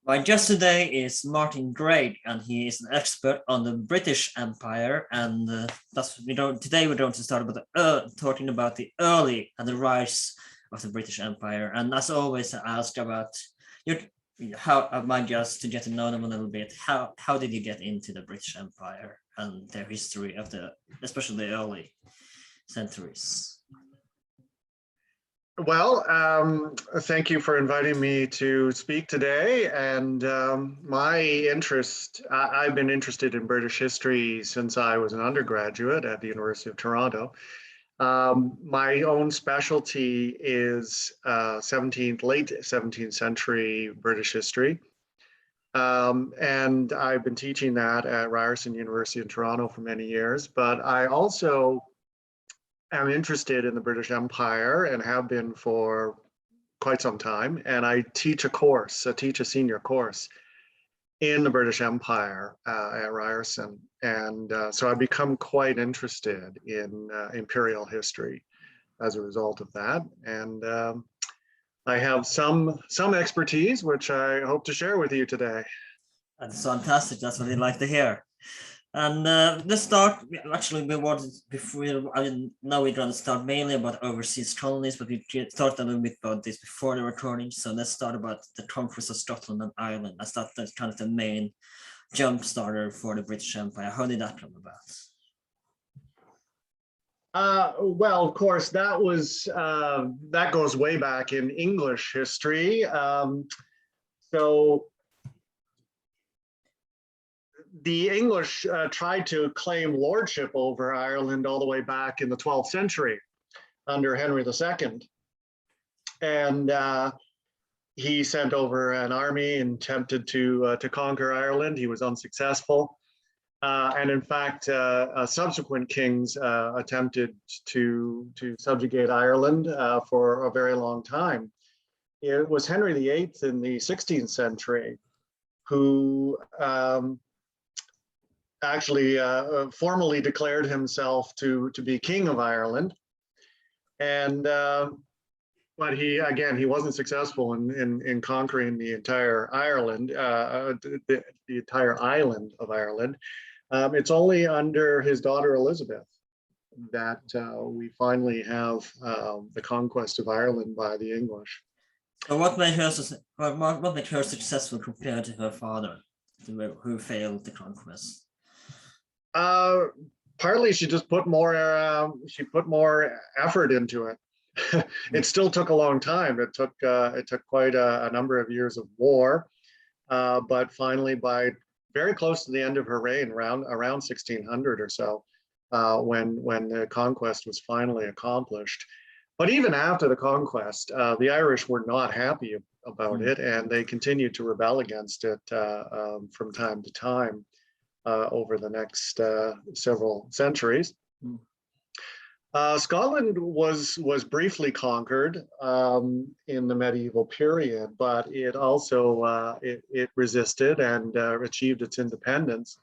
My guest today is Martin Greig, and he is an expert on the British Empire. And that's today we're going to start about talking about the early and the rise of the British Empire. And as always, I ask about my guest to get to know them a little bit. How did you get into the British Empire and their history of especially the early centuries? Well, thank you for inviting me to speak today. And my interest, I've been interested in British history since I was an undergraduate at the University of Toronto. My own specialty is late 17th century British history. And I've been teaching that at Ryerson University in Toronto for many years, but I also am interested in the British Empire and have been for quite some time. And I teach a senior course in the British Empire at Ryerson. And so I've become quite interested in imperial history as a result of that. And I have some expertise, which I hope to share with you today. That's fantastic. That's what I'd like to hear. And let's start. Actually, we wanted before. Now we're going to start mainly about overseas colonies, but we talked a little bit about this before the recording. So let's start about the conquest of Scotland and Ireland. That's kind of the main jump starter for the British Empire. How did that come about? Well, of course, that goes way back in English history. So the English tried to claim lordship over Ireland all the way back in the 12th century under Henry II. And he sent over an army and attempted to conquer Ireland. He was unsuccessful. And in fact, subsequent kings attempted to subjugate Ireland for a very long time. It was Henry VIII in the 16th century who actually formally declared himself to be king of Ireland. And but he wasn't successful in conquering the entire Ireland, the entire island of Ireland. It's only under his daughter Elizabeth that we finally have the conquest of Ireland by the English. So what made her successful compared to her father, who failed the conquest? Partly she just put more effort into it. It still took a long time. It took quite a number of years of war, but finally, by very close to the end of her reign, around 1600 or so, when the conquest was finally accomplished. But even after the conquest, the Irish were not happy about it, and they continued to rebel against it from time to time. Over the next several centuries. Scotland was briefly conquered in the medieval period, but it also it resisted and achieved its independence.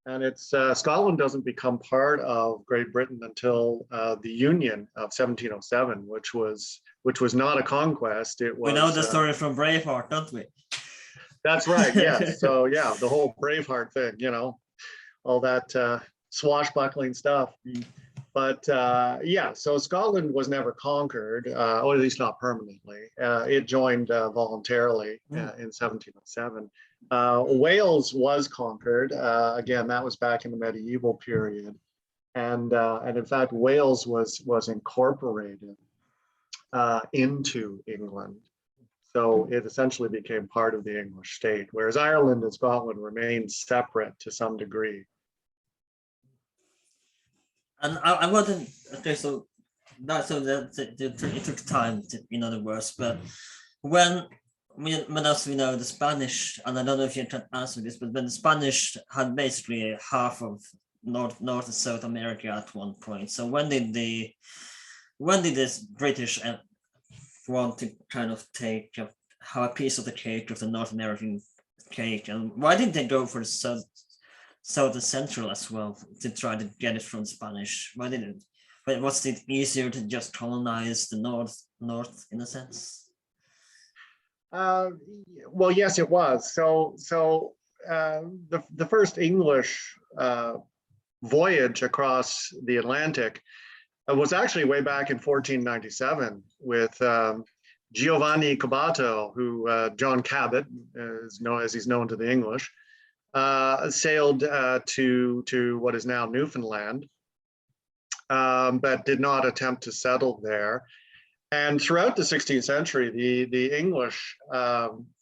And Scotland doesn't become part of Great Britain until the Union of 1707, which was not a conquest. It was. We know the story from Braveheart, don't we? That's right. Yes. So yeah, the whole Braveheart thing, all that swashbuckling stuff. But yeah, so Scotland was never conquered, or at least not permanently. It joined voluntarily in 1707. Wales was conquered. Again, that was back in the medieval period. And in fact, Wales was incorporated into England. So it essentially became part of the English state, whereas Ireland and Scotland remained separate to some degree. And I wasn't okay. So it took time, in other words. But when as we know, the Spanish, and I don't know if you can answer this, but when the Spanish had basically half of North and South America at one point. So when did this British want to kind of have a piece of the cake, of the North American cake, and why didn't they go for the South and Central as well to try to get it from Spanish? Why didn't? But was it easier to just colonize the North in a sense? Uh, well, yes, it was. The first English voyage across the Atlantic was actually way back in 1497 with Giovanni Caboto, who John Cabot is known as he's known to the English, sailed to what is now Newfoundland, but did not attempt to settle there. And throughout the 16th century, the English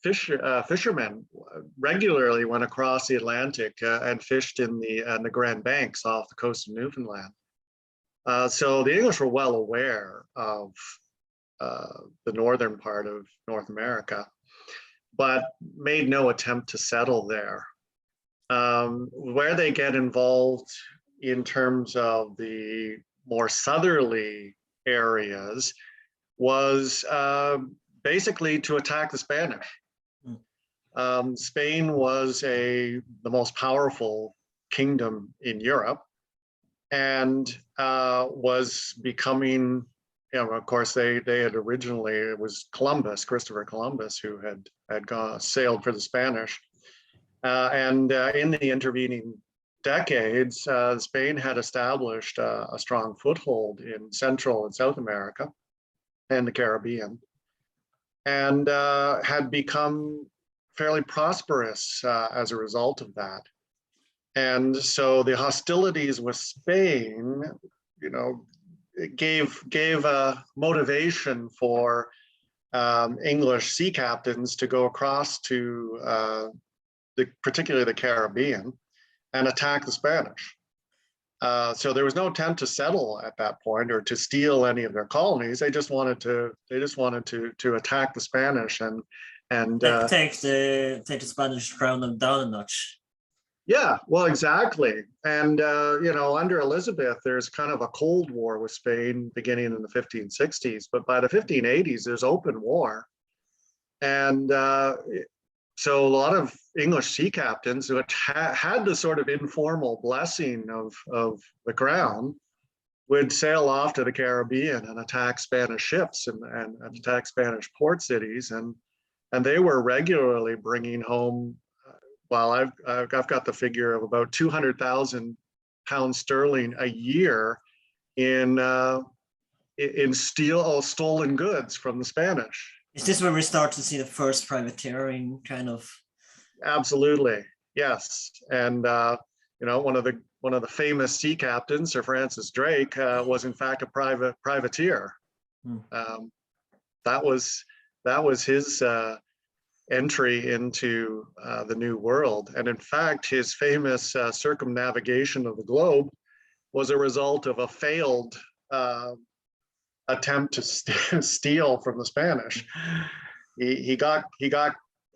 fishermen regularly went across the Atlantic and fished in the Grand Banks off the coast of Newfoundland. So the English were well aware of the northern part of North America, but made no attempt to settle there. Where they get involved in terms of the more southerly areas was basically to attack the Spanish. Spain was the most powerful kingdom in Europe, and was becoming, of course, they had originally, it was Christopher Columbus, who had sailed for the Spanish. And in the intervening decades, Spain had established a strong foothold in Central and South America and the Caribbean, and had become fairly prosperous as a result of that. And so the hostilities with Spain, gave a motivation for English sea captains to go across to particularly the Caribbean and attack the Spanish. So there was no attempt to settle at that point or to steal any of their colonies. They just wanted to attack the Spanish and take the Spanish crown them down a notch. Yeah, well, exactly. And under Elizabeth, there's kind of a Cold War with Spain beginning in the 1560s, but by the 1580s, there's open war. And so a lot of English sea captains who had the sort of informal blessing of the crown would sail off to the Caribbean and attack Spanish ships and attack Spanish port cities. And they were regularly bringing home, well, I've got the figure of about 200,000 pounds sterling a year in stolen goods from the Spanish. Is this where we start to see the first privateering kind of? Absolutely, yes. And one of the famous sea captains, Sir Francis Drake, was in fact a privateer. That was his entry into the New World. And in fact, his famous circumnavigation of the globe was a result of a failed attempt to steal from the Spanish. He got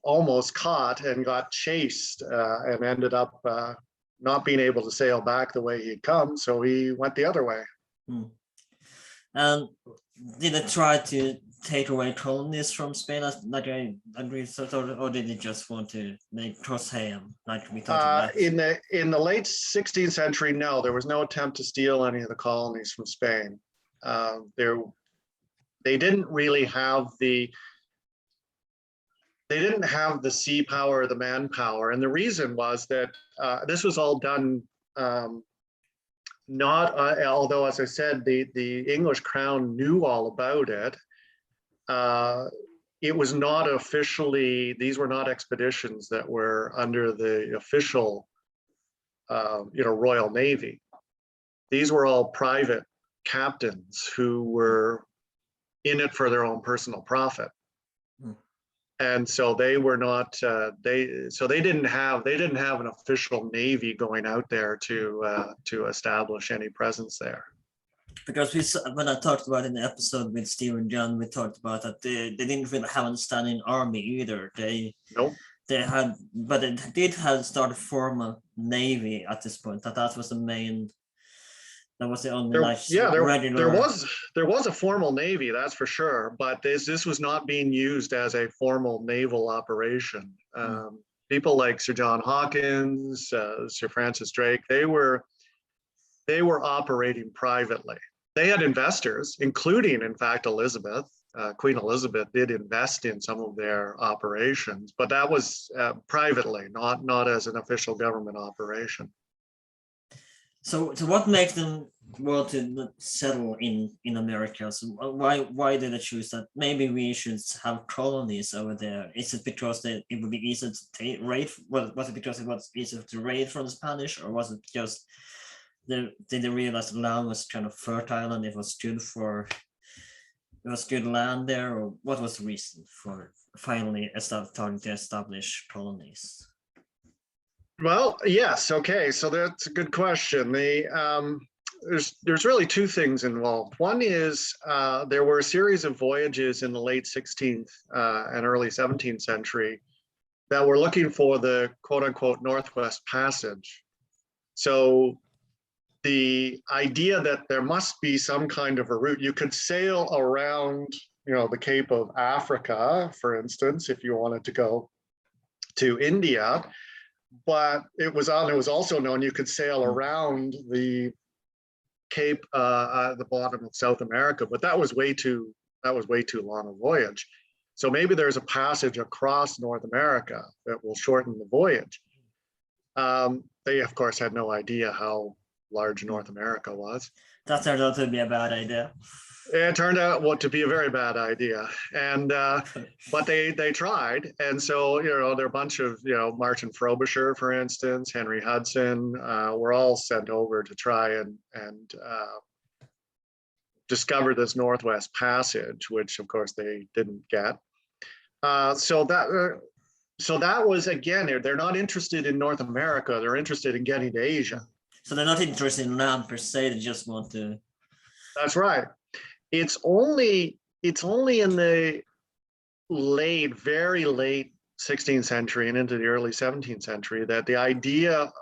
almost caught and got chased and ended up not being able to sail back the way he'd come. So he went the other way. And did they try to take away colonies from Spain, like I agree, or did they just want to make Crosshaven, like we talked about? In the late 16th century, no, there was no attempt to steal any of the colonies from Spain. They didn't really have the sea power or the manpower, and the reason was that this was all done not although, as I said, the English crown knew all about it. It was not officially; these were not expeditions that were under the official, Royal Navy. These were all private captains who were in it for their own personal profit. And so they were not. They didn't have an official navy going out there to establish any presence there. Because when I talked about in the episode with Steve and John, we talked about that they didn't really have a standing army either. Nope. They had, but they did have started form a navy at this point. That was the main. That was the only there was a formal navy, that's for sure, but this was not being used as a formal naval operation. People like Sir John Hawkins, Sir Francis Drake, they were operating privately. They had investors, including, in fact, Elizabeth, Queen Elizabeth did invest in some of their operations, but that was privately, not as an official government operation. So what makes them want to settle in America? So why did they choose that? Maybe we should have colonies over there. Is it because it would be easier to raid? Well, was it because it was easier to raid from the Spanish, or was it just did they realize the land was kind of fertile and it was good land there, or what was the reason for finally starting to establish colonies? Well, yes. Okay, so that's a good question. There's really two things involved. One is there were a series of voyages in the late 16th and early 17th century that were looking for the quote unquote Northwest Passage. So the idea that there must be some kind of a route, you could sail around, the Cape of Africa, for instance, if you wanted to go to India. But it was also known you could sail around the Cape at the bottom of South America, but that was way too long a voyage. So maybe there's a passage across North America that will shorten the voyage. They of course had no idea how large North America was. That turned out to be a bad idea. It turned out to be a very bad idea, and but they tried, and so there are a bunch of Martin Frobisher, for instance, Henry Hudson, were all sent over to try and discover this Northwest Passage, which of course they didn't get. So that was, again, they're not interested in North America; they're interested in getting to Asia. So they're not interested in land per se; they just want to. That's right. It's only in the very late 16th century and into the early 17th century that the idea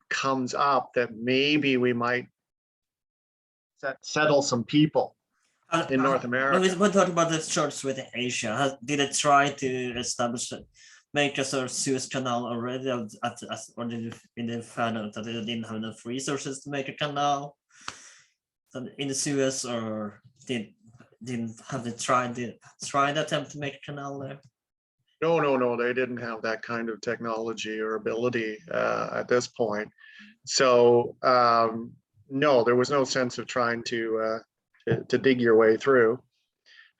comes up that maybe we might settle some people in North America. When we talk about the church with Asia, did it try to make a sort of Suez Canal already, or did they find out that they didn't have enough resources to make a canal in the Suez, or didn't have they tried the attempt to make a canal there? No, they didn't have that kind of technology or ability at this point. So no, there was no sense of trying to dig your way through.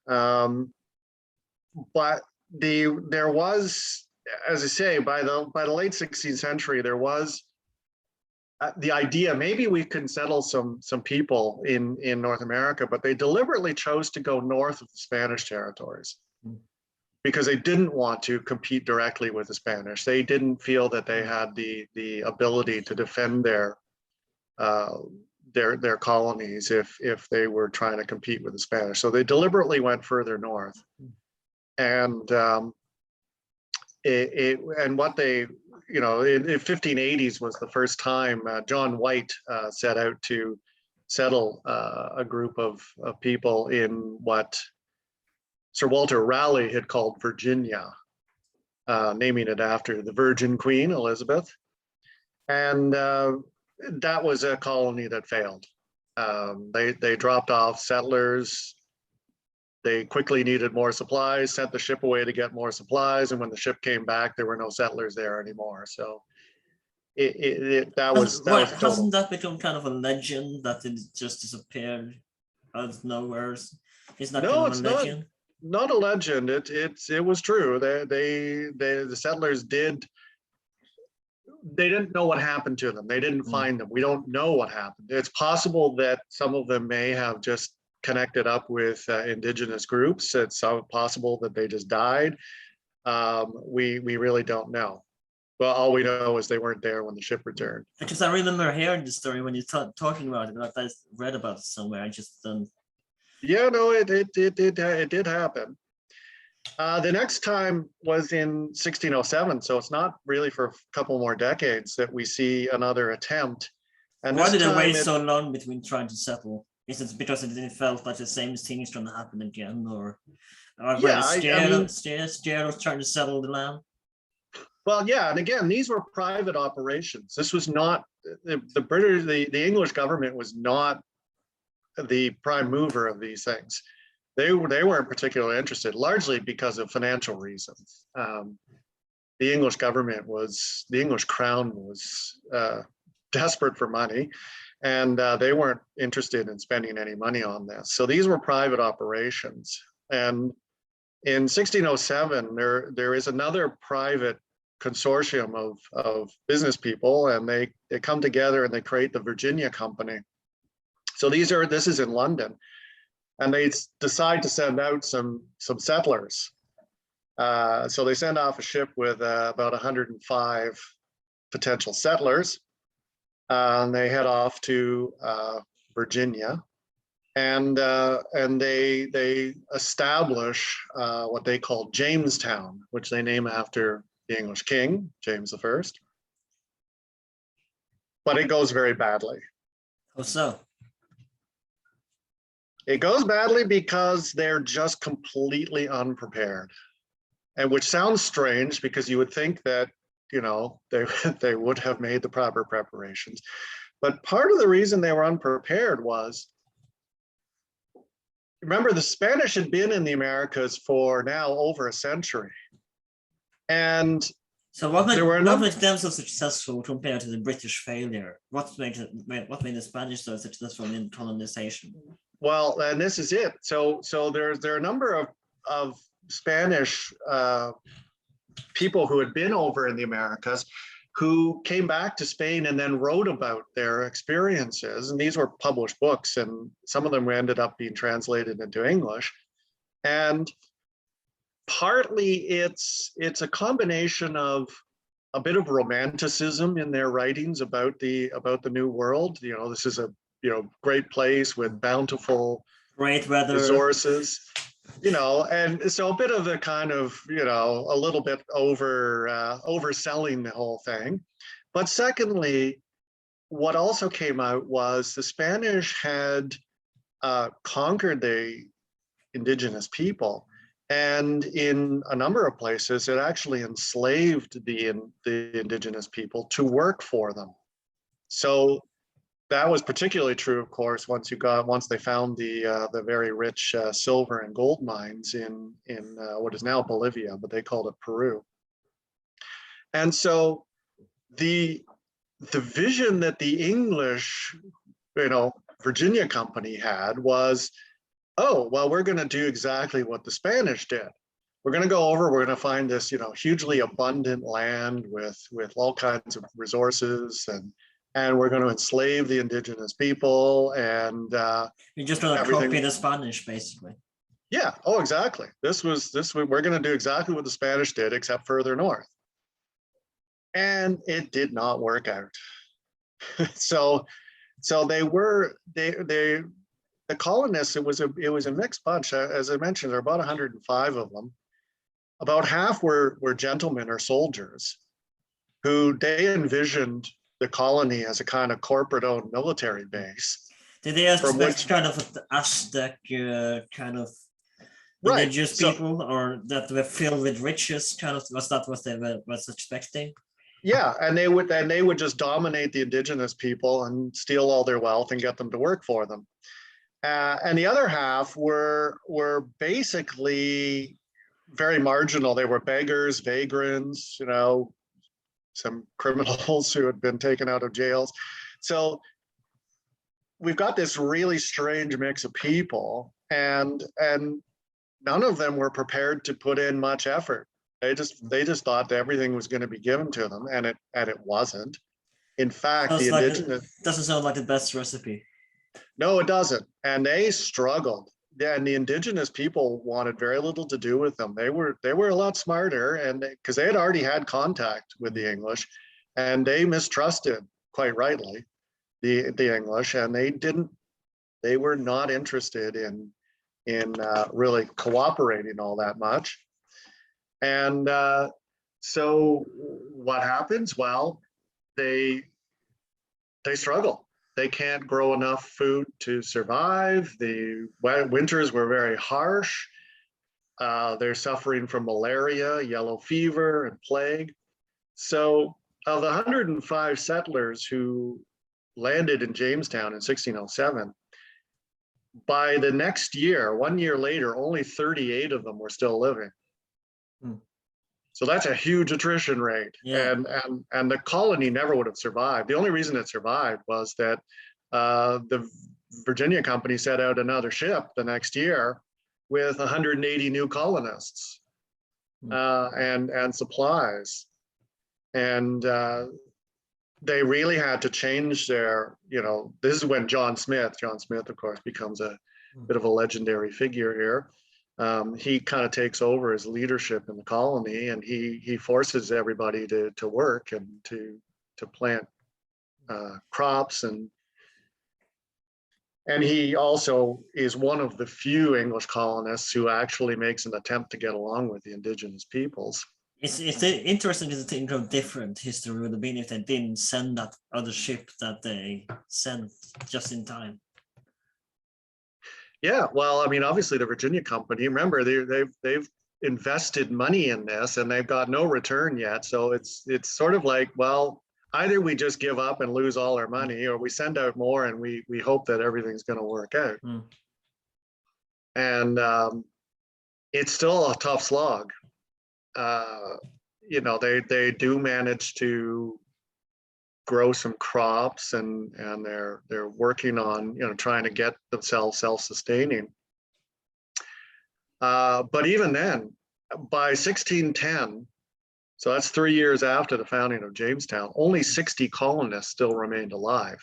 But there was, as I say, by the late 16th century, there was the idea maybe we can settle some people in North America, but they deliberately chose to go north of the Spanish territories because they didn't want to compete directly with the Spanish. They didn't feel that they had the ability to defend their colonies if they were trying to compete with the Spanish. So they deliberately went further north, and what they in 1580s was the first time John White set out to settle a group of people in what Sir Walter Raleigh had called Virginia, naming it after the Virgin Queen Elizabeth. And that was a colony that failed. They dropped off settlers. They quickly needed more supplies, sent the ship away to get more supplies, and when the ship came back, there were no settlers there anymore. So that was total. Hasn't that become kind of a legend that it just disappeared out of nowhere? Isn't that kind of a legend? Not a legend. It was true. The settlers they didn't know what happened to them. They didn't find them. We don't know what happened. It's possible that some of them may have just connected up with indigenous groups. It's possible that they just died. We really don't know. Well, all we know is they weren't there when the ship returned. Because I remember hearing the story when you're talking about it, like I read about it somewhere. I just don't. Yeah, no, it did happen. The next time was in 1607, so it's not really for a couple more decades that we see another attempt. And why did they wait so long between trying to settle? Is it because it felt like the same thing is going to happen again, or scared of trying to settle the land? Well, yeah, and again, these were private operations. This was not the British, the English government was not the prime mover of these things. they weren't particularly interested, largely because of financial reasons. The English government was, the English crown was desperate for money, and they weren't interested in spending any money on this. So these were private operations. And in 1607, there is another private consortium of business people, and they come together and they create the Virginia Company. So this is in London, and they decide to send out some settlers. So they send off a ship with about 105 potential settlers, and they head off to Virginia, and they establish what they call Jamestown, which they name after the English king, James I. But it goes very badly. Oh, so? It goes badly because they're just completely unprepared, and which sounds strange because you would think that, you know, they would have made the proper preparations. But part of the reason they were unprepared was, remember, the Spanish had been in the Americas for now over a century. And so what made them so successful compared to the British failure? What made the Spanish so successful in colonization? Well, and this is it. So there are a number of Spanish people who had been over in the Americas who came back to Spain and then wrote about their experiences. And these were published books, and some of them ended up being translated into English. And partly it's a combination of a bit of romanticism in their writings about the New World. You know, this is a great place with bountiful, great weather, resources. You know, and so a bit of a kind of, a little bit overselling the whole thing. But secondly, what also came out was the Spanish had conquered the indigenous people, and in a number of places, it actually enslaved the indigenous people to work for them. So that was particularly true, of course, once they found the very rich silver and gold mines in what is now Bolivia, but they called it Peru. And so the vision that the English, Virginia Company had was, oh, well, we're going to do exactly what the Spanish did. We're going to go over, we're going to find this, hugely abundant land with all kinds of resources, and we're going to enslave the indigenous people, and you're just going to copy the Spanish, basically. Yeah. Oh, exactly. We're going to do exactly what the Spanish did, except further north. And it did not work out. So the colonists, it was a mixed bunch. As I mentioned, there are about 105 of them. About half were gentlemen or soldiers who they envisioned the colony as a kind of corporate-owned military base. Did they expect kind of an Aztec kind of indigenous people, or that were filled with riches? Kind of, was that what they was expecting? Yeah, and they would just dominate the indigenous people and steal all their wealth and get them to work for them. And the other half were basically very marginal. They were beggars, vagrants, some criminals who had been taken out of jails. So we've got this really strange mix of people, and none of them were prepared to put in much effort. They just thought that everything was going to be given to them, and it wasn't. In fact, the indigenous doesn't sound like the best recipe. No, it doesn't, and they struggled. And the indigenous people wanted very little to do with them. They were a lot smarter, and because they had already had contact with the English, and they mistrusted, quite rightly, the English, and they were not interested in really cooperating all that much. And so what happens? Well, they struggle. They can't grow enough food to survive. The winters were very harsh. They're suffering from malaria, yellow fever, and plague. So of the 105 settlers who landed in Jamestown in 1607, by the next year, 1 year later, only 38 of them were still living. Hmm. So that's a huge attrition rate. Yeah. And the colony never would have survived. The only reason it survived was that the Virginia Company set out another ship the next year with 180 new colonists and supplies. And they really had to change their, this is when John Smith, of course, becomes a bit of a legendary figure here. He kind of takes over his leadership in the colony, and he forces everybody to work and to plant crops, and he also is one of the few English colonists who actually makes an attempt to get along with the indigenous peoples. It's interesting to think of different history would have been if they didn't send that other ship that they sent just in time. Yeah, well, I mean, obviously the Virginia Company, remember, they've invested money in this and they've got no return yet. So it's sort of like, well, either we just give up and lose all our money, or we send out more and we hope that everything's going to work out. And it's still a tough slog. They do manage to grow some crops, and they're working on trying to get themselves self-sustaining. But even then, by 1610, so that's 3 years after the founding of Jamestown, only 60 colonists still remained alive.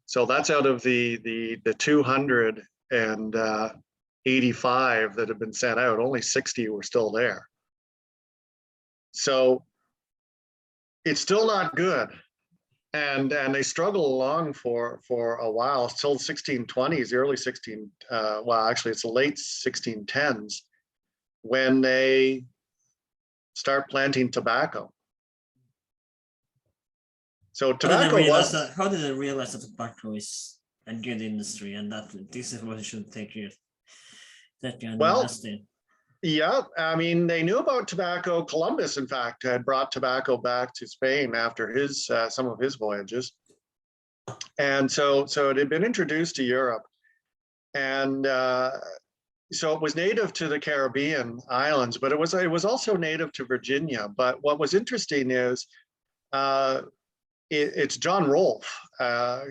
So that's out of the 285 that have been sent out, only 60 were still there. So it's still not good. And they struggle along for a while, till the 1620s, the early actually it's the late 1610s, when they start planting tobacco. So tobacco how did they realize that tobacco is a good industry and that this is what it should take you invest in? Yeah, I mean, they knew about tobacco. Columbus, in fact, had brought tobacco back to Spain after some of his voyages. And so it had been introduced to Europe. And so it was native to the Caribbean islands, but it was also native to Virginia. But what was interesting is it's John Rolfe.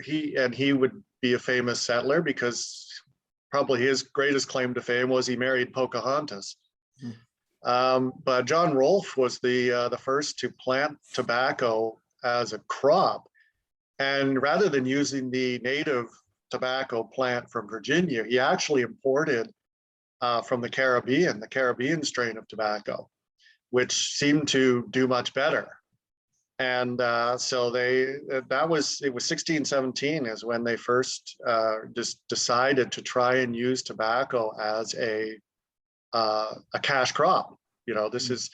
He would be a famous settler because probably his greatest claim to fame was he married Pocahontas. But John Rolfe was the first to plant tobacco as a crop. And rather than using the native tobacco plant from Virginia, he actually imported from the Caribbean strain of tobacco, which seemed to do much better. And so it was 1617 is when they first just decided to try and use tobacco as a cash crop. This is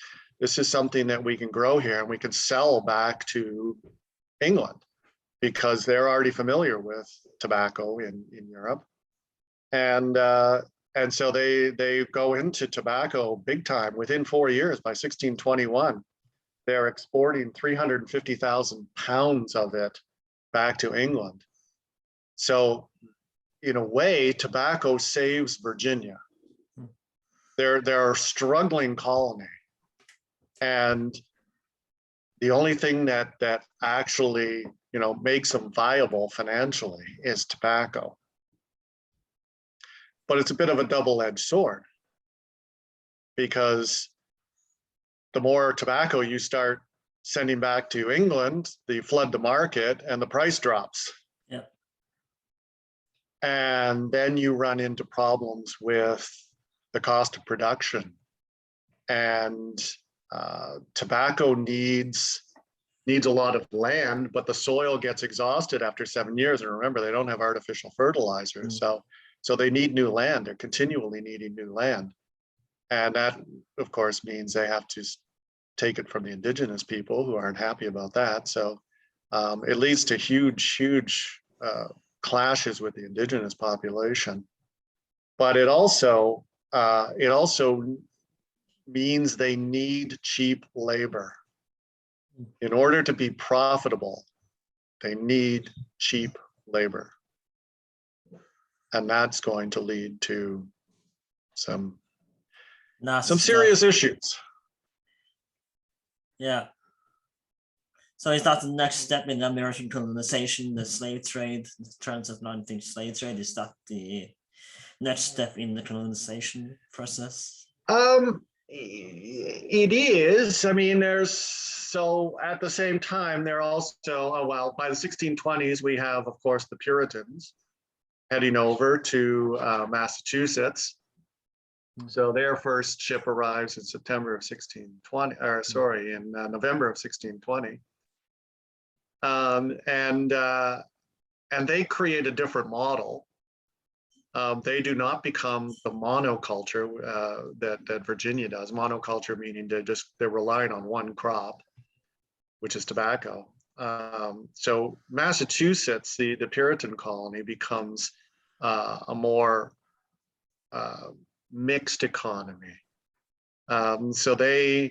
something that we can grow here and we can sell back to England because they're already familiar with tobacco in Europe. And so they go into tobacco big time. Within 4 years, by 1621, they're exporting 350,000 pounds of it back to England. So in a way, tobacco saves Virginia. They're a struggling colony. And the only thing that actually, makes them viable financially is tobacco. But it's a bit of a double-edged sword, because the more tobacco you start sending back to England, you flood the market and the price drops. Yeah. And then you run into problems with the cost of production. And tobacco needs a lot of land, but the soil gets exhausted after 7 years. And remember, they don't have artificial fertilizers. So they need new land. They're continually needing new land. And that, of course, means they have to take it from the indigenous people who aren't happy about that. So it leads to huge clashes with the indigenous population. But it also means they need cheap labor. In order to be profitable, they need cheap labor. And that's going to lead to some Nasty serious stuff. issues. Yeah. So is that the next step in American colonization, the slave trade, the transatlantic slave trade? Is that the next step in the colonization process? It is. I mean, so at the same time, there are also, well, by the 1620s, we have, of course, the Puritans heading over to Massachusetts. So their first ship arrives in September of 1620, or sorry, in November of 1620. And they create a different model. They do not become the monoculture that Virginia does. Monoculture meaning they're relying on one crop, which is tobacco. So Massachusetts, the Puritan colony, becomes a more mixed economy. So they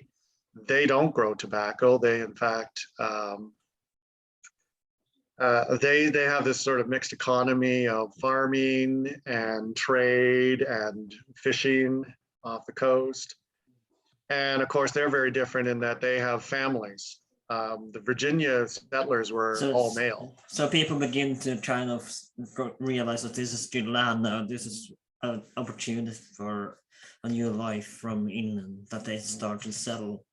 don't grow tobacco. They, in fact, they have this sort of mixed economy of farming and trade and fishing off the coast. And of course, they're very different in that they have families. The Virginia settlers were all male. So people begin to kind of realize that this is good land now. This is an opportunity for a new life from England, that they start to settle.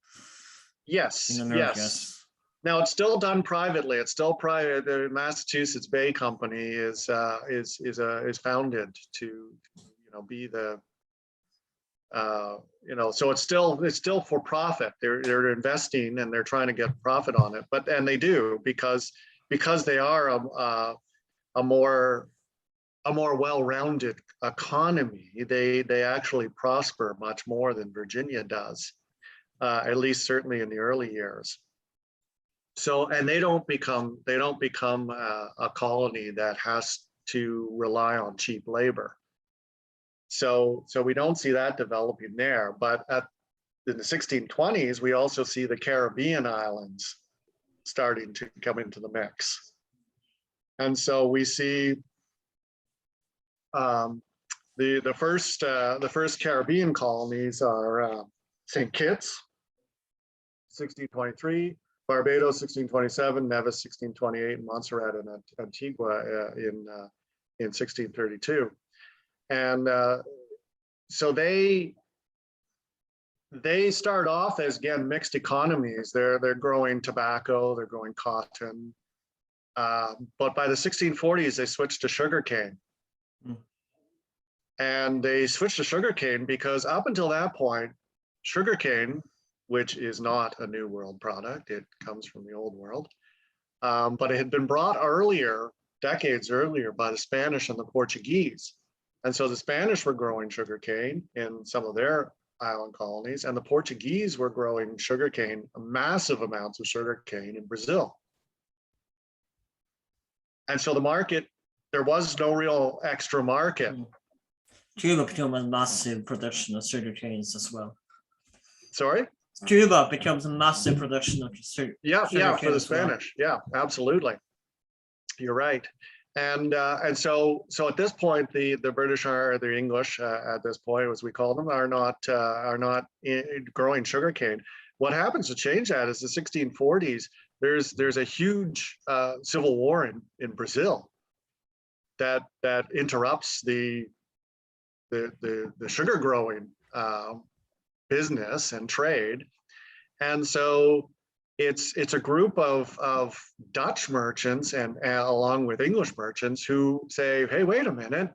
Yes, in America. yes. Now it's still done privately. It's still private. The Massachusetts Bay Company is founded to, be the, so it's still for profit. They're investing and they're trying to get profit on it. And they do because they are a more well-rounded economy. They actually prosper much more than Virginia does, at least certainly in the early years. So, and they don't become a colony that has to rely on cheap labor. So we don't see that developing there. But in the 1620s, we also see the Caribbean islands starting to come into the mix. And so we see the first Caribbean colonies are St. Kitts, 1623. Barbados, 1627, Nevis, 1628, and Montserrat and Antigua in 1632. And so they start off as, again, mixed economies. They're growing tobacco, they're growing cotton. But by the 1640s, they switched to sugarcane. And they switched to sugarcane because up until that point, sugarcane, which is not a New World product, it comes from the Old World, but it had been brought earlier, decades earlier, by the Spanish and the Portuguese. And so the Spanish were growing sugarcane in some of their island colonies, and the Portuguese were growing sugarcane, massive amounts of sugarcane in Brazil. And so the market, there was no real extra market. Cuba became a massive production of sugarcanes as well. Sorry? Cuba becomes a massive production of sugar. Yeah, for the Spanish. Well. Yeah, absolutely. You're right. And so at this point, the British the English at this point, as we call them, are not growing sugarcane. What happens to change that is the 1640s. There's a huge civil war in Brazil that interrupts the sugar growing business and trade. And so it's a group of Dutch merchants and along with English merchants who say, hey, wait a minute,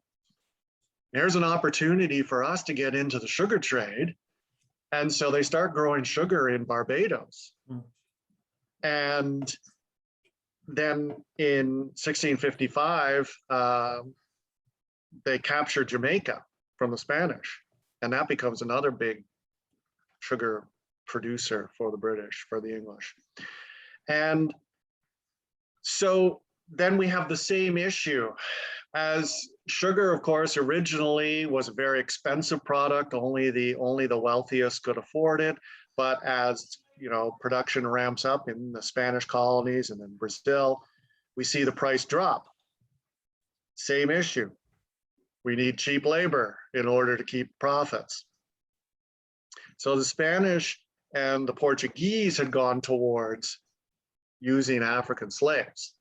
there's an opportunity for us to get into the sugar trade. And so they start growing sugar in Barbados. And then in 1655, they capture Jamaica from the Spanish. And that becomes another big sugar producer for the British, for the English. And so then we have the same issue. As sugar, of course, originally was a very expensive product, only the wealthiest could afford it. But as production ramps up in the Spanish colonies and in Brazil, we see the price drop. Same issue. We need cheap labor in order to keep profits. So the Spanish and the Portuguese had gone towards using African slaves.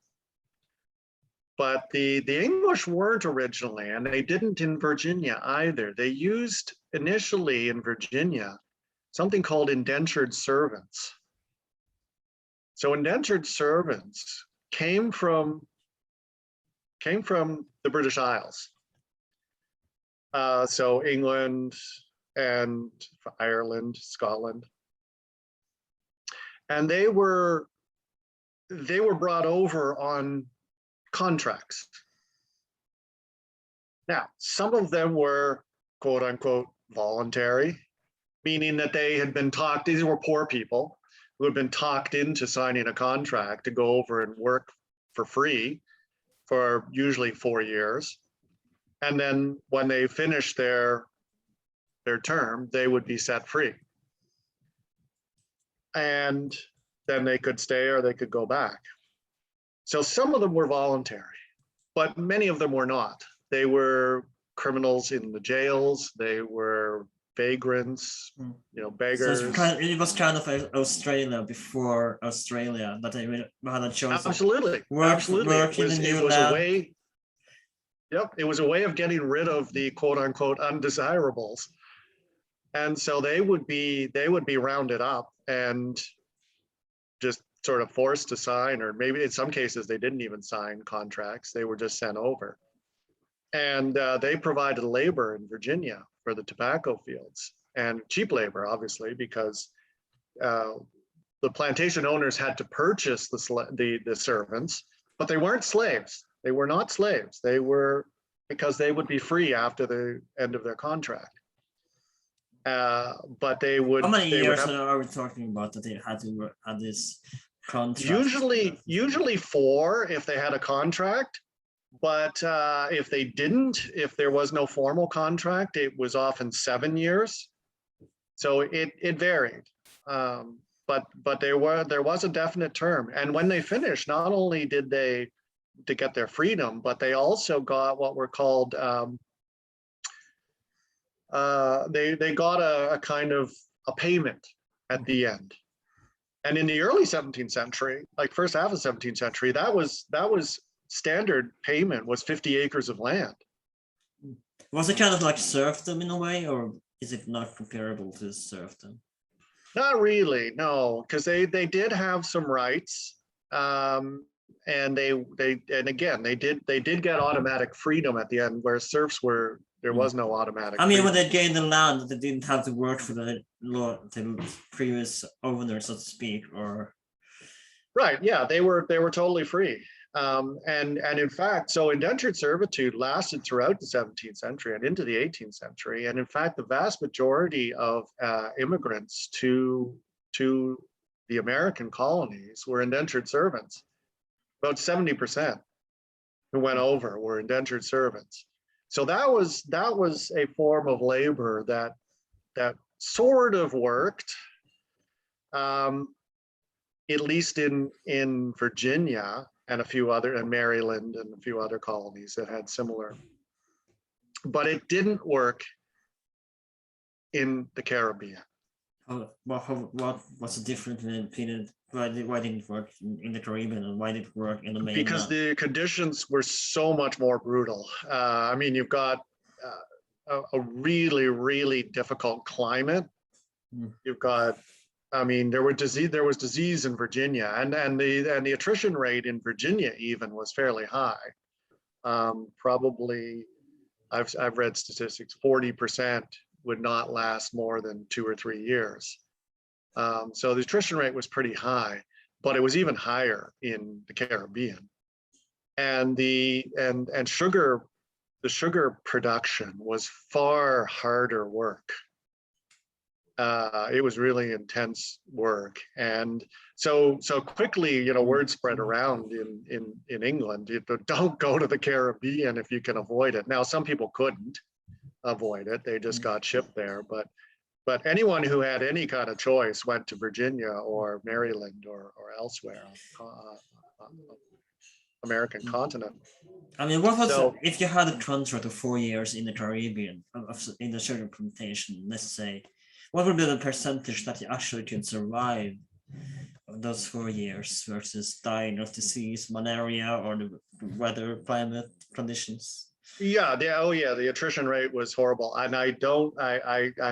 But the English weren't originally, and they didn't in Virginia either. They used initially in Virginia something called indentured servants. So indentured servants came from the British Isles. So England and Ireland, Scotland. And they were brought over on contracts. Now, some of them were quote unquote voluntary, meaning that they had been talked, these were poor people who had been talked into signing a contract to go over and work for free for usually 4 years. And then when they finished their term, they would be set free. And then they could stay or they could go back. So some of them were voluntary, but many of them were not. They were criminals in the jails. They were vagrants, beggars. So it was kind of like Australia before Australia, that they had a choice. Absolutely, absolutely. It was a way. Yep, it was a way of getting rid of the quote unquote undesirables, and so they would be rounded up and just sort of forced to sign, or maybe in some cases they didn't even sign contracts. They were just sent over, and they provided labor in Virginia for the tobacco fields, and cheap labor, obviously, because the plantation owners had to purchase the servants, but they weren't slaves. They were not slaves. They were, because they would be free after the end of their contract. But they would. How many years are we talking about that they had to have this contract? Usually 4 if they had a contract. But if they didn't, if there was no formal contract, it was often 7 years. So it varied. But there was a definite term. And when they finished, not only did they to get their freedom, but they also got what were called they got a kind of a payment at the end. And in the early 17th century, like first half of the 17th century, that was standard payment was 50 acres of land. Was it kind of like serfdom in a way, or is it not comparable to serfdom? Not really, no, because they did have some rights, and they did get automatic freedom at the end, where serfs were, there was no automatic. I mean, freedom. when they gained the land, they didn't have to work for the previous owner, so to speak, or. Right. Yeah, they were totally free. And in fact, so indentured servitude lasted throughout the 17th century and into the 18th century. And in fact, the vast majority of immigrants to the American colonies were indentured servants. About 70% who went over were indentured servants. So that was a form of labor that sort of worked, at least in Virginia and a few other, and Maryland and a few other colonies that had similar, but it didn't work in the Caribbean. What's the difference between why didn't it work in the Caribbean and why did it work in the mainland? Because the conditions were so much more brutal. I mean, you've got a really, really difficult climate. You've got, I mean, there was disease in Virginia, and the attrition rate in Virginia even was fairly high. Probably, I've read statistics, 40% would not last more than 2 or 3 years. So the attrition rate was pretty high, but it was even higher in the Caribbean. And the sugar production was far harder work. It was really intense work, and so quickly, word spread around in England. Don't go to the Caribbean if you can avoid it. Now, some people couldn't avoid it; they just got shipped there. But anyone who had any kind of choice went to Virginia or Maryland or elsewhere American continent. I mean, what was So if you had a contract of 4 years in the Caribbean in a certain plantation, let's say, what would be the percentage that you actually could survive of those 4 years versus dying of disease, malaria, or the weather, climate conditions? yeah, the attrition rate was horrible. And I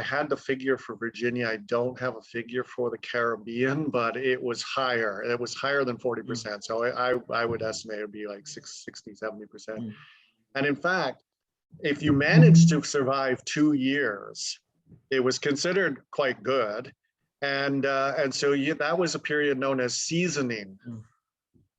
had the figure for Virginia. I don't have a figure for the Caribbean, but it was higher. It was higher than 40%. So I would estimate it would be like 60, 70%. Mm. And in fact, if you managed to survive 2 years, it was considered quite good. And so that was a period known as seasoning. Mm.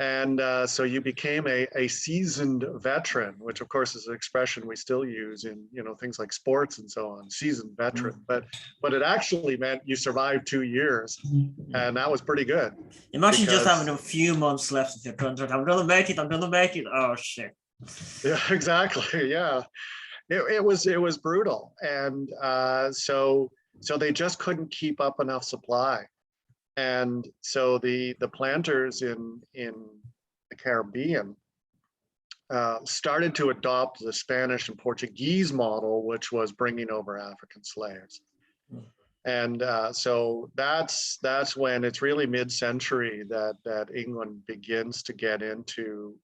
And so you became a seasoned veteran, which of course is an expression we still use in things like sports and so on, seasoned veteran. But it actually meant you survived 2 years, and that was pretty good. Imagine just because- having a few months left of your contract. I'm gonna make it. I'm gonna make it. Oh shit. Yeah, exactly. Yeah, it was brutal, and so they just couldn't keep up enough supply. And so the planters in the Caribbean started to adopt the Spanish and Portuguese model, which was bringing over African slaves. And so that's when it's really mid-century that England begins to get into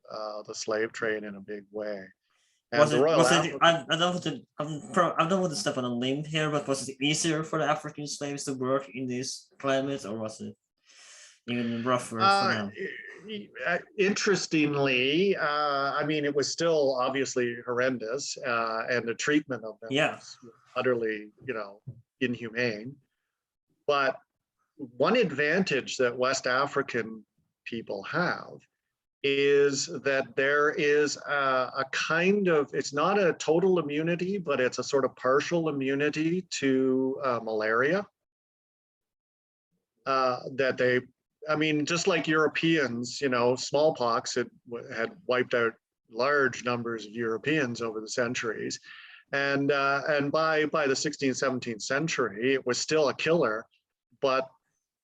the slave trade in a big way. And Was the it? Royal Was it? African, I don't want to. I don't want to step on a limb here, but was it easier for the African slaves to work in this climate, or was it even rougher for them? Interestingly, I mean, it was still obviously horrendous, and the treatment of them was utterly, inhumane. But one advantage that West African people have is that there is a kind of, it's not a total immunity, but it's a sort of partial immunity to malaria. I mean, just like Europeans, smallpox had wiped out large numbers of Europeans over the centuries. And by the 16th, 17th century, it was still a killer, but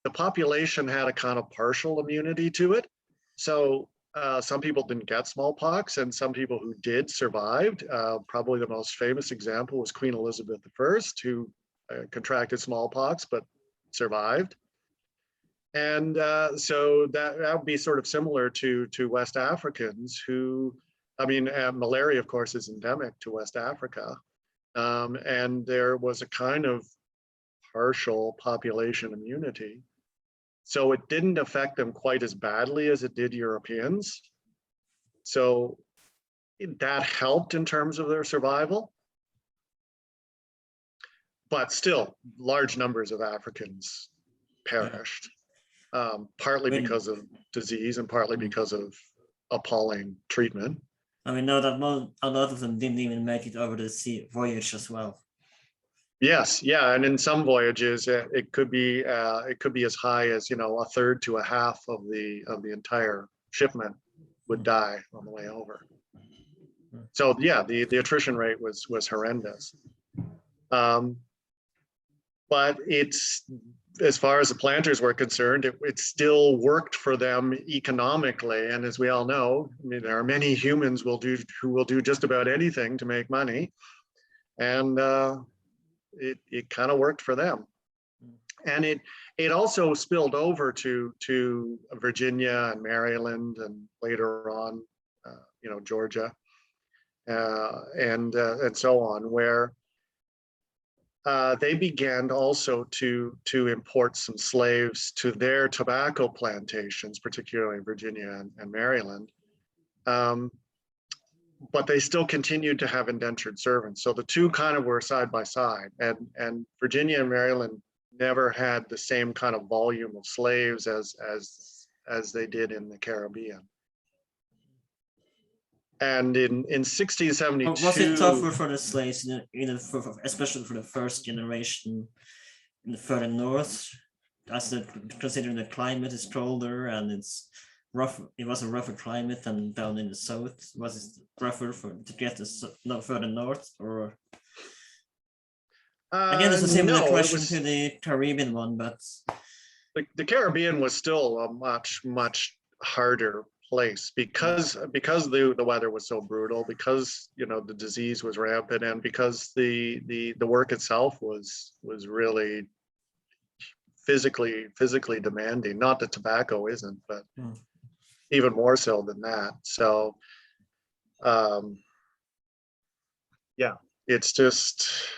the population had a kind of partial immunity to it. So some people didn't get smallpox, and some people who did survived. Probably the most famous example was Queen Elizabeth I, who contracted smallpox but survived. And so that would be sort of similar to West Africans who, I mean, malaria, of course, is endemic to West Africa. And there was a kind of partial population immunity. So it didn't affect them quite as badly as it did Europeans. So that helped in terms of their survival. But still, large numbers of Africans perished, partly because of disease and partly because of appalling treatment. I mean, know that a lot of them didn't even make it over the sea voyage as well. Yes, yeah, and in some voyages, it could be as high as a third to a half of the entire shipment would die on the way over. So yeah, the attrition rate was horrendous. But it's, as far as the planters were concerned, it still worked for them economically. And as we all know, I mean, there are many humans who will do just about anything to make money, and it kind of worked for them. And it also spilled over to Virginia and Maryland, and later on, Georgia, and so on, where they began also to import some slaves to their tobacco plantations, particularly in Virginia and Maryland. But they still continued to have indentured servants. So the two kind of were side by side, and Virginia and Maryland never had the same kind of volume of slaves as they did in the Caribbean. And in 1672, was it tougher for the slaves, especially for the first generation in the further north, considering the climate is colder and it's rough? It was a rougher climate than down in the south. Was it rougher to get further north, or? Again, it's a similar question to the Caribbean one, but the Caribbean was still a much harder place because the weather was so brutal, because the disease was rampant, and because the work itself was really physically demanding. Not that tobacco isn't, but even more so than that. So yeah, it's just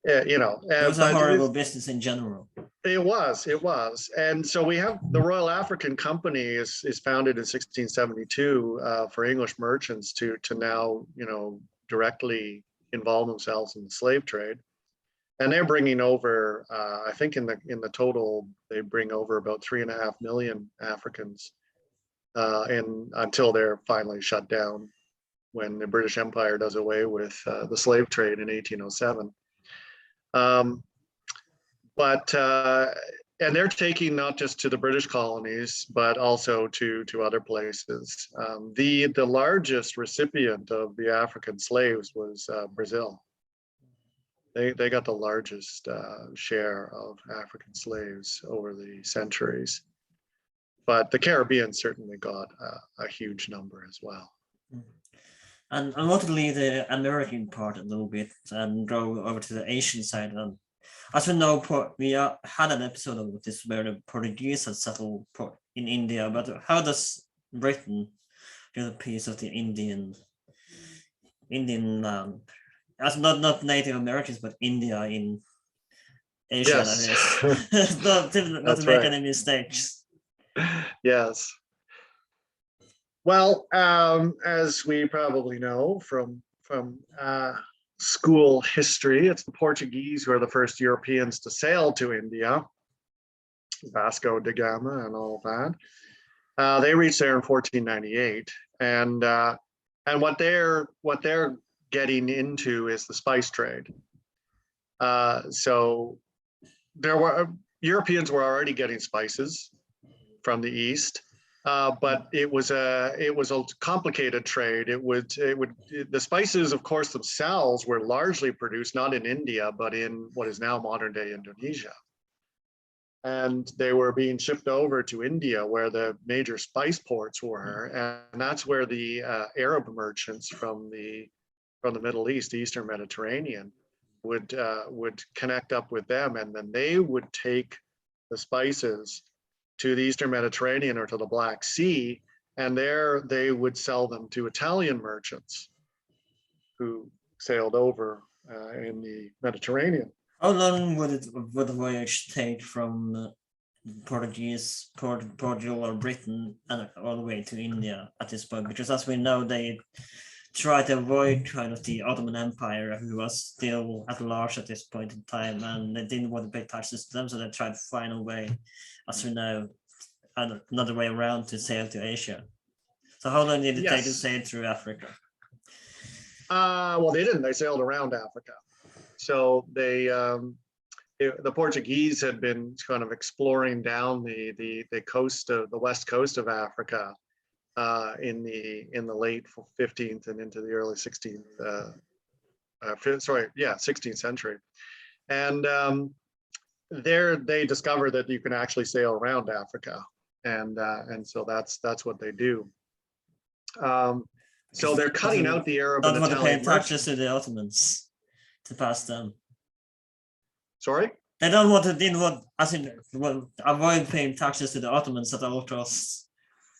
It was a but horrible business in general. it was. And so we have the Royal African Company is founded in 1672 for English merchants to now, directly involve themselves in the slave trade. And they're bringing over, I think in the total, they bring over about 3.5 million Africans, and until they're finally shut down when the British Empire does away with the slave trade in 1807. And they're taking not just to the British colonies, but also to other places. The largest recipient of the African slaves was Brazil. They got the largest share of African slaves over the centuries. But the Caribbean certainly got a huge number as well. And I want to leave the American part a little bit and go over to the Asian side. As we know, we had an episode of this where the Portuguese had settled in India, but how does Britain get a piece of the Indian land? As not Native Americans, but India in Asia, Yes. that is. not to make any mistakes. Yes. Well, as we probably know from school history, it's the Portuguese who are the first Europeans to sail to India, Vasco da Gama and all that. They reached there in 1498, and what they're getting into is the spice trade. So Europeans were already getting spices from the east. But it was a complicated trade. The spices, of course, themselves were largely produced not in India, but in what is now modern day Indonesia. And they were being shipped over to India, where the major spice ports were, and that's where the Arab merchants from the Middle East, the Eastern Mediterranean, would connect up with them, and then they would take the spices to the Eastern Mediterranean or to the Black Sea, and there they would sell them to Italian merchants who sailed over in the Mediterranean. How long would the voyage take from Portugal or Britain and all the way to India at this point? Because as we know, they tried to avoid kind of the Ottoman Empire, who was still at large at this point in time, and they didn't want to pay taxes to them, so they tried to find a way, as we know, another way around to sail to Asia. So how long did it take to sail through Africa? Well, they didn't. They sailed around Africa. So the Portuguese had been kind of exploring down the coast of the west coast of Africa in the late 15th and into the early 16th 16th century, and there they discovered that you can actually sail around Africa, and so that's what they do. So they're cutting out the Arab and Italian merchants. Pay taxes to the Ottomans to pass them. Sorry? They avoid paying taxes to the Ottomans at all costs.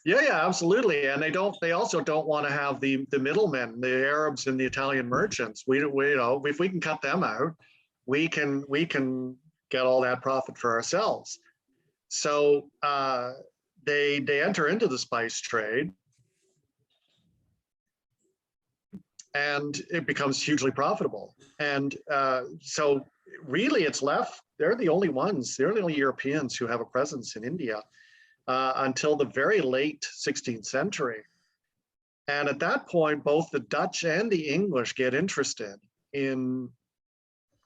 Yeah, absolutely. And they also don't want to have the middlemen, the Arabs and the Italian merchants. We if we can cut them out, we can get all that profit for ourselves. So they enter into the spice trade, and it becomes hugely profitable. And so really it's left, they're the only Europeans who have a presence in India until the very late 16th century. And at that point, both the Dutch and the English get interested in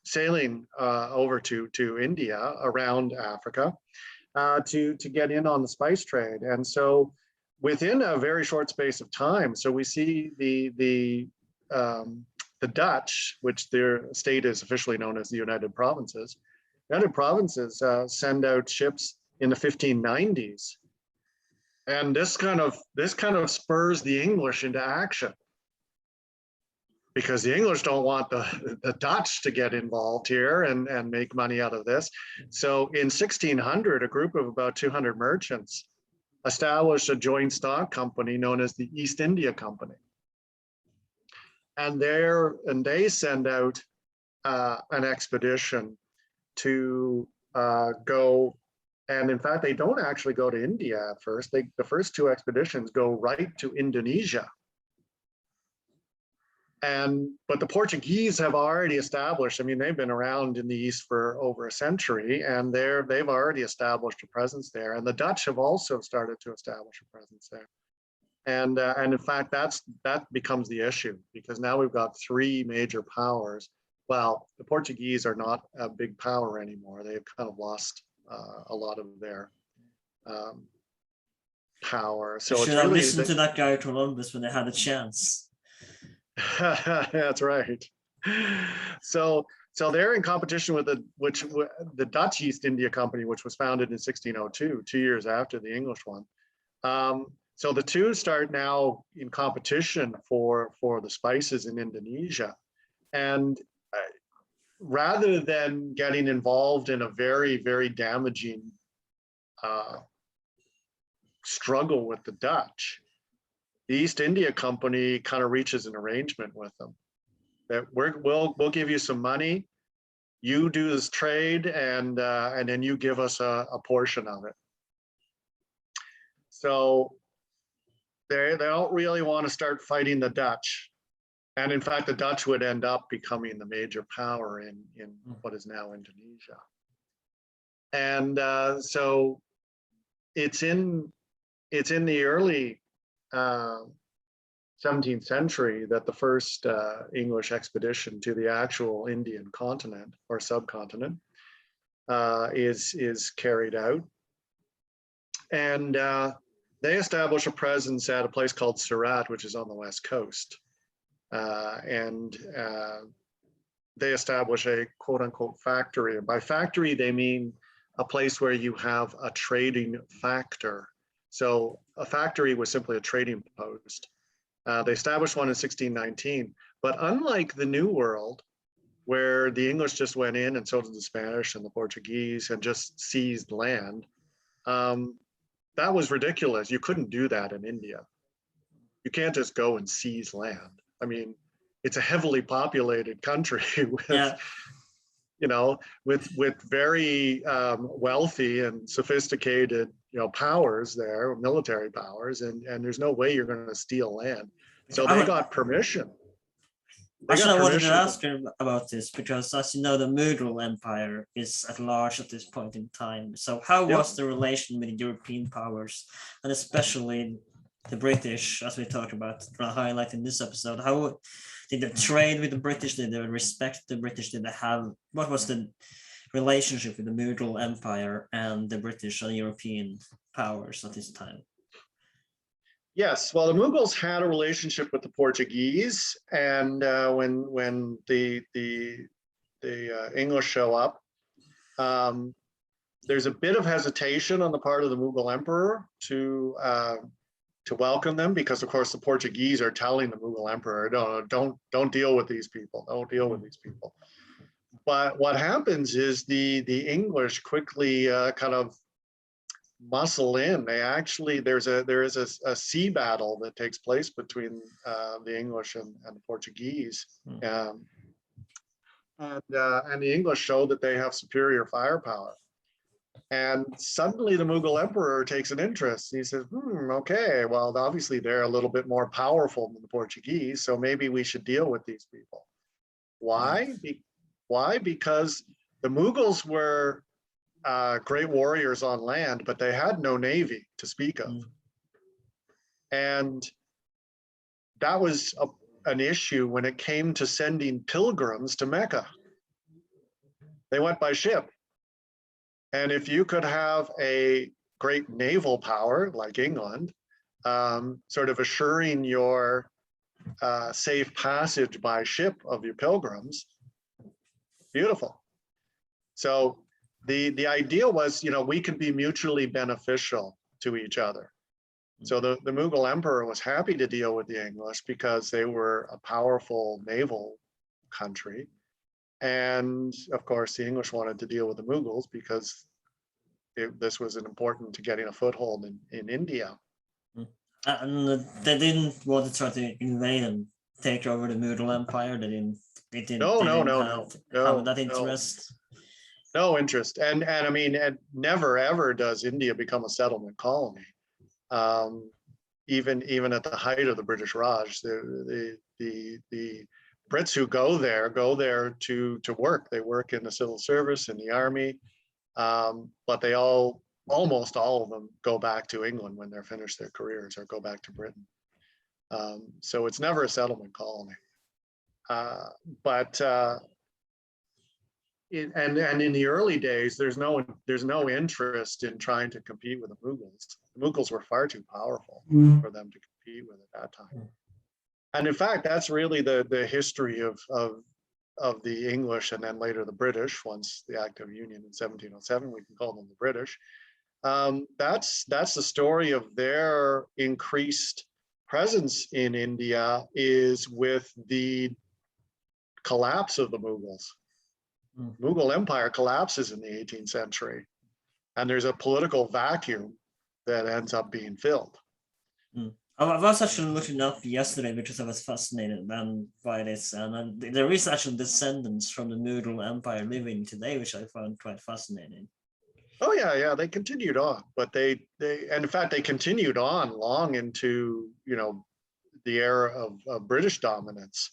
sailing over to India around Africa to get in on the spice trade. And so within a very short space of time, so we see the Dutch, which their state is officially known as the United Provinces, send out ships in the 1590s, And this kind of spurs the English into action, because the English don't want the Dutch to get involved here and make money out of this. So in 1600, a group of about 200 merchants established a joint stock company known as the East India Company. And they send out an expedition to go, and in fact, they don't actually go to India at first. The first two expeditions go right to Indonesia. But the Portuguese have already established, I mean, they've been around in the East for over a century, and they've already established a presence there. And the Dutch have also started to establish a presence there. And in fact, that becomes the issue, because now we've got three major powers. Well, the Portuguese are not a big power anymore. They've kind of lost a lot of their power. So You it's should have really listened to that guy Columbus when they had a chance. That's right. So they're in competition with the Dutch East India Company, which was founded in 1602, 2 years after the English one. So the two start now in competition for the spices in Indonesia. And rather than getting involved in a very, very damaging struggle with the Dutch, the East India Company kind of reaches an arrangement with them that we'll give you some money, you do this trade, and then you give us a portion of it. So they don't really want to start fighting the Dutch. And in fact, the Dutch would end up becoming the major power in what is now Indonesia. And so it's in the early 17th century that the first English expedition to the actual Indian continent or subcontinent is carried out. And they establish a presence at a place called Surat, which is on the west coast. And they establish a quote unquote factory. And by factory, they mean a place where you have a trading factor. So a factory was simply a trading post. They established one in 1619, but unlike the New World, where the English just went in and so did the Spanish and the Portuguese and just seized land, that was ridiculous. You couldn't do that in India. You can't just go and seize land. I mean, it's a heavily populated country with, with very wealthy and sophisticated, powers there, military powers, and there's no way you're going to steal land. So they got permission. Actually, I wanted to ask you about this because, as you know, the Mughal Empire is at large at this point in time. So how was the relation with the European powers, and especially the British, as we talked about, highlight in this episode? How did they trade with the British? Did they respect the British? Did they have, what was the relationship with the Mughal Empire and the British and European powers at this time? Yes, well, the Mughals had a relationship with the Portuguese, and when the English show up, there's a bit of hesitation on the part of the Mughal emperor to welcome them, because of course the Portuguese are telling the Mughal emperor, no, don't deal with these people, don't deal with these people. But what happens is the English quickly kind of muscle in. There is a sea battle that takes place between the English and the Portuguese, and the English show that they have superior firepower. And suddenly the Mughal emperor takes an interest. He says, okay, well, obviously they're a little bit more powerful than the Portuguese, so maybe we should deal with these people. Why? Why? Because the Mughals were great warriors on land, but they had no navy to speak of. And that was an issue when it came to sending pilgrims to Mecca. They went by ship. And if you could have a great naval power like England, sort of assuring your safe passage by ship of your pilgrims, beautiful. So the idea was, we can be mutually beneficial to each other. So the Mughal emperor was happy to deal with the English because they were a powerful naval country. And of course, the English wanted to deal with the Mughals because this was important to getting a foothold in India. And they didn't want to try to invade and take over the Mughal Empire. They didn't have that interest. No interest. And I mean, never ever does India become a settlement colony. Even at the height of the British Raj, the Brits who go there to work. They work in the civil service, in the army, but they almost all of them go back to England when they're finished their careers, or go back to Britain. So it's never a settlement colony. And in the early days, there's no interest in trying to compete with the Mughals. The Mughals were far too powerful for them to compete with at that time. And in fact, that's really the history of the English, and then later the British. Once the Act of Union in 1707, we can call them the British. That's the story of their increased presence in India, is with the collapse of the Mughals. Mughal Empire collapses in the 18th century, and there's a political vacuum that ends up being filled. I was actually looking up yesterday because I was fascinated by this, and there is actually descendants from the Mughal Empire living today, which I found quite fascinating. Oh yeah, they continued on, but and in fact they continued on long into the era of British dominance.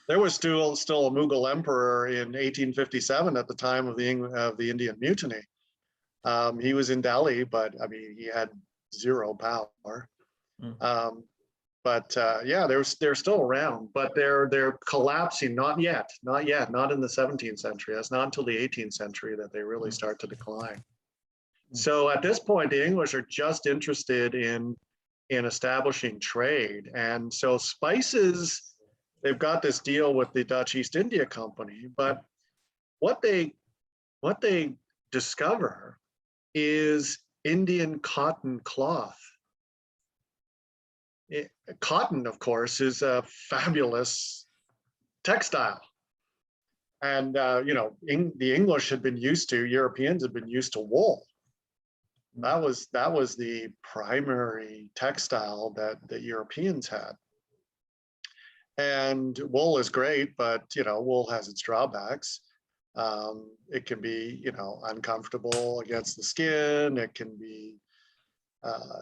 There was still a Mughal emperor in 1857 at the time of the Indian Mutiny. He was in Delhi, but I mean he had zero power. Yeah, they're still around, but they're collapsing. Not in the 17th century. That's not until the 18th century that they really start to decline. So at this point, the English are just interested in establishing trade, and so spices. They've got this deal with the Dutch East India Company, but what they discover is Indian cotton cloth. Cotton, of course, is a fabulous textile. And, the English had been Europeans had been used to wool. That was the primary textile that the Europeans had. And wool is great, but, wool has its drawbacks. It can be, uncomfortable against the skin. It can be,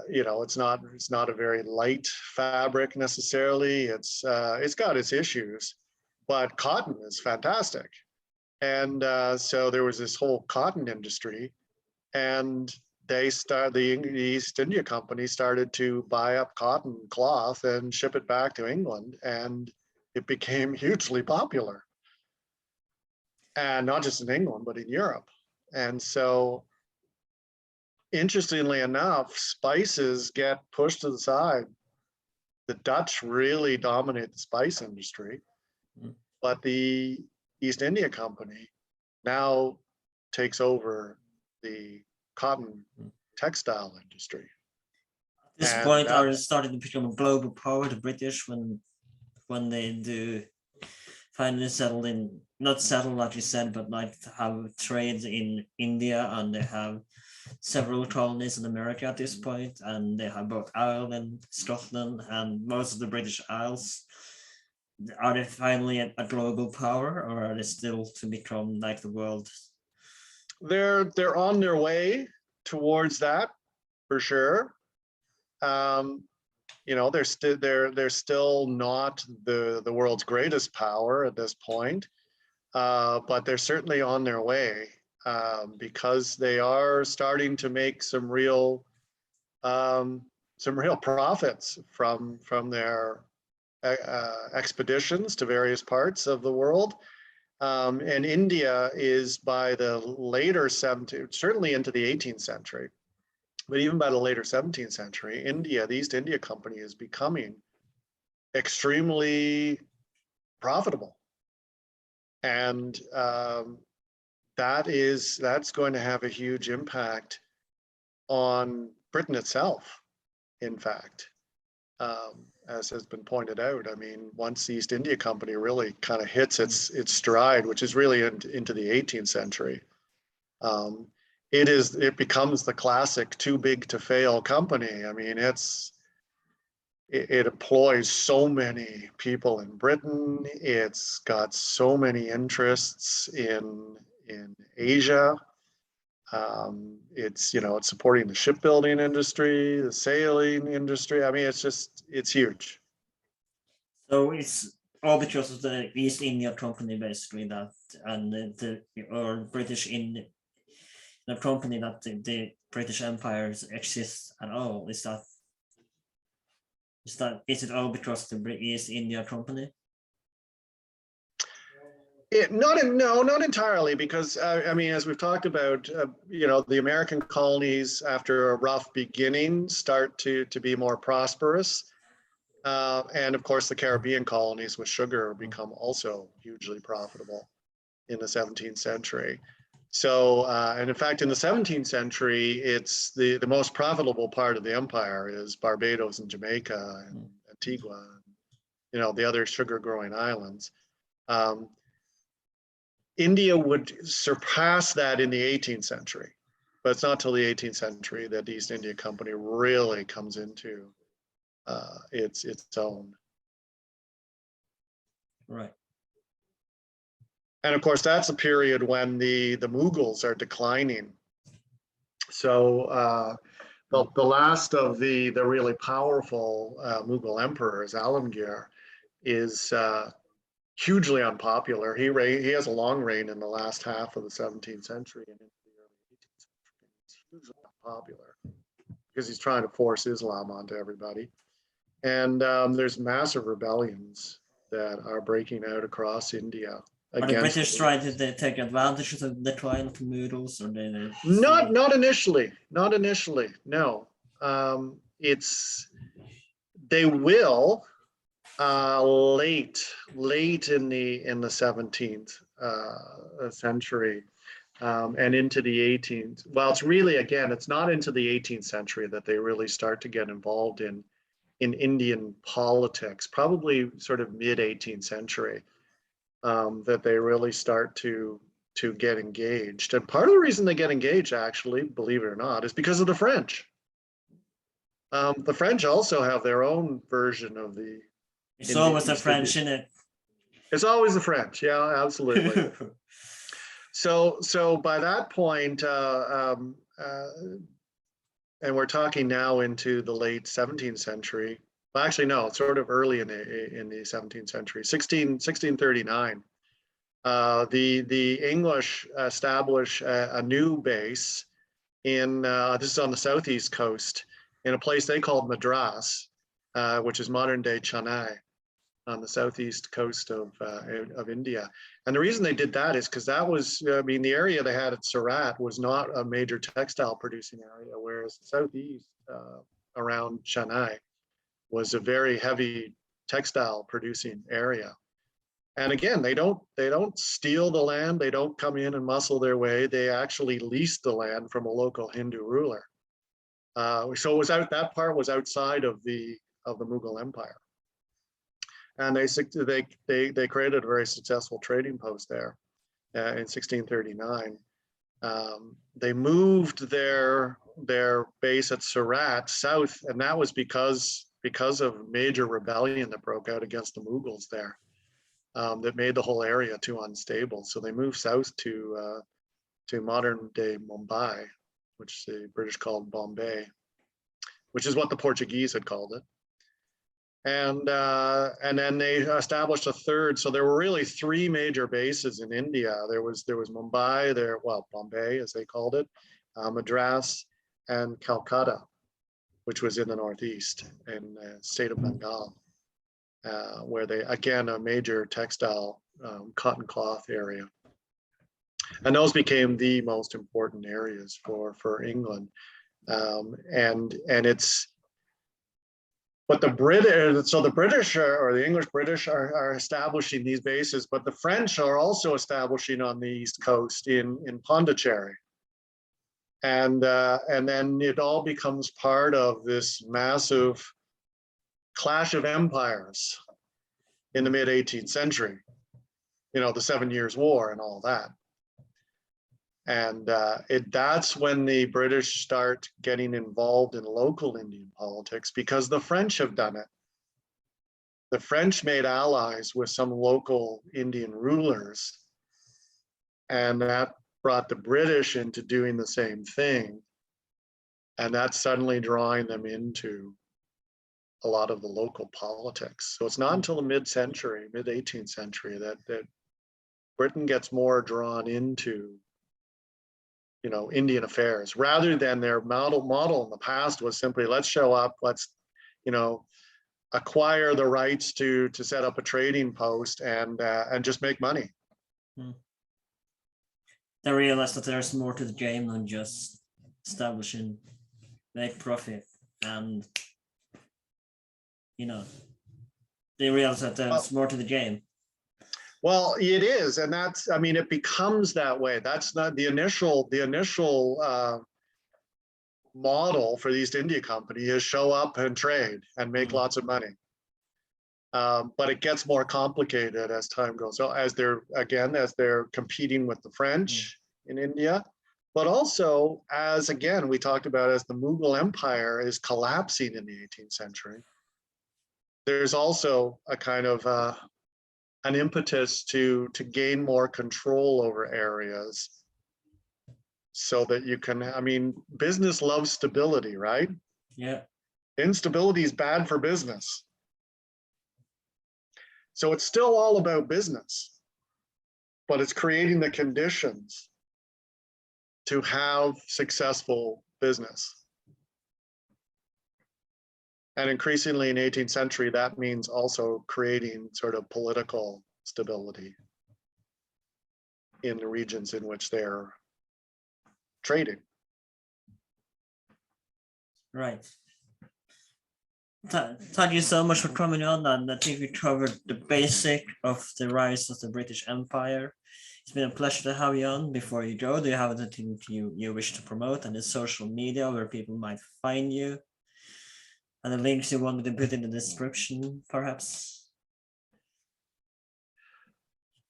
it's not a very light fabric necessarily. It's got its issues, but cotton is fantastic. And so there was this whole cotton industry, and the East India Company started to buy up cotton cloth and ship it back to England, and it became hugely popular. And not just in England, but in Europe. And so, interestingly enough, spices get pushed to the side. The Dutch really dominate the spice industry, but the East India Company now takes over the cotton textile industry. At this point, are starting to become a global power, the British, when they do finally not settle like you said, but like have trade in India, and they have several colonies in America at this point, and they have both Ireland, Scotland, and most of the British Isles. Are they finally a global power, or are they still to become like the world? They're on their way towards that, for sure. They're still not the world's greatest power at this point, but they're certainly on their way, because they are starting to make some real profits from their expeditions to various parts of the world. And India is, by the later 17th, certainly into the 18th century, but even by the later 17th century, the East India Company is becoming extremely profitable. And that's going to have a huge impact on Britain itself. in fact. As has been pointed out, I mean, once the East India Company really kind of hits its stride, which is really into the 18th century, it becomes the classic too big to fail company. I mean, it employs so many people in Britain. It's got so many interests in Asia. It's supporting the shipbuilding industry, the sailing industry. I mean, it's huge. So it's all because of the East India Company, basically, that, and or British in the company, that the British Empire exists at all. Is it all because of the East India Company? Not entirely, because I mean, as we've talked about, the American colonies, after a rough beginning, start to be more prosperous, and of course the Caribbean colonies with sugar become also hugely profitable in the 17th century. So, and in fact, in the 17th century, it's the most profitable part of the empire is Barbados and Jamaica and Antigua, and, the other sugar growing islands. India would surpass that in the 18th century, but it's not till the 18th century that the East India Company really comes into its own. Right. And of course, that's a period when the Mughals are declining. So the last of the really powerful Mughal emperors, Alamgir, is hugely unpopular. He has a long reign in the last half of the 17th century and into the early 18th century. He's hugely unpopular because he's trying to force Islam onto everybody. And there's massive rebellions that are breaking out across India. Are the British trying to take advantage of the decline of the Mughals, or not initially, no. They will late in the 17th century and into the 18th. Well, it's really, again, it's not into the 18th century that they really start to get involved in Indian politics, probably sort of mid 18th century, that they really start to get engaged. And part of the reason they get engaged, actually, believe it or not, is because of the French. The French also have their own version of the. It's always the French, isn't it? It's always the French, yeah, absolutely. So by that point, and we're talking now into the late 17th century. Well, actually, no, it's sort of early in the 17th century, 1639. The English establish a new base in this is on the southeast coast, in a place they called Madras, which is modern day Chennai, on the southeast coast of India. And the reason they did that is because that was, I mean, the area they had at Surat was not a major textile producing area, whereas the southeast around Chennai was a very heavy textile producing area. And again, they don't steal the land, they don't come in and muscle their way, they actually lease the land from a local Hindu ruler. So it was that part was outside of the Mughal Empire. And they created a very successful trading post there in 1639. They moved their base at Surat south, and that was because of major rebellion that broke out against the Mughals there, that made the whole area too unstable. So they moved south to modern day Mumbai, which the British called Bombay, which is what the Portuguese had called it. And then they established a third. So there were really three major bases in India. There was Mumbai, Bombay as they called it, Madras, and Calcutta, which was in the northeast in the state of Bengal, where they, again, a major textile cotton cloth area. And those became the most important areas for England. And it's, but the British or the English British are establishing these bases, but the French are also establishing on the East Coast in Pondicherry. And then it all becomes part of this massive clash of empires in the mid 18th century, the 7 Years' War and all that. And that's when the British start getting involved in local Indian politics, because the French have done it. The French made allies with some local Indian rulers, and that brought the British into doing the same thing. And that's suddenly drawing them into a lot of the local politics. So it's not until the mid-century, mid 18th century, that Britain gets more drawn into Indian affairs, rather than their model in the past was simply, let's show up, let's acquire the rights to set up a trading post and just make money. They realize that there's more to the game than just establishing, make profit, and they realize that there's more to the game. Well, it is, and it becomes that way. That's not the initial model for the East India Company, is show up and trade and make lots of money. But it gets more complicated as time goes on, as they're competing with the French in India, but also as we talked about, as the Mughal Empire is collapsing in the 18th century, there's also a kind of an impetus to gain more control over areas, so that you can, business loves stability, right? Yeah. Instability is bad for business. So it's still all about business, but it's creating the conditions to have successful business. And increasingly in the 18th century, that means also creating sort of political stability in the regions in which they're trading. Right. Thank you so much for coming on, and I think we covered the basic of the rise of the British Empire. It's been a pleasure to have you on. Before you go, do you have anything you wish to promote, and the social media where people might find you? And the links you want me to put in the description, perhaps?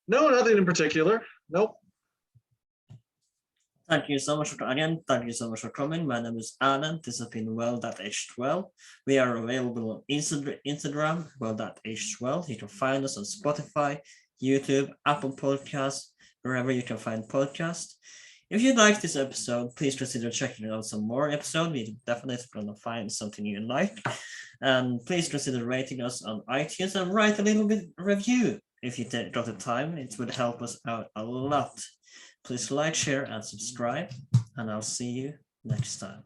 No, nothing in particular. Nope. Thank you so much thank you so much for coming. My name is Erlend. This has been well.h12. We are available on Instagram, well.h12. You can find us on Spotify, YouTube, Apple Podcasts, wherever you can find podcasts. If you liked this episode, please consider checking out some more episodes. We're definitely going to find something you like. And please consider rating us on iTunes and write a little bit review if you got the time. It would help us out a lot. Please like, share, and subscribe. And I'll see you next time.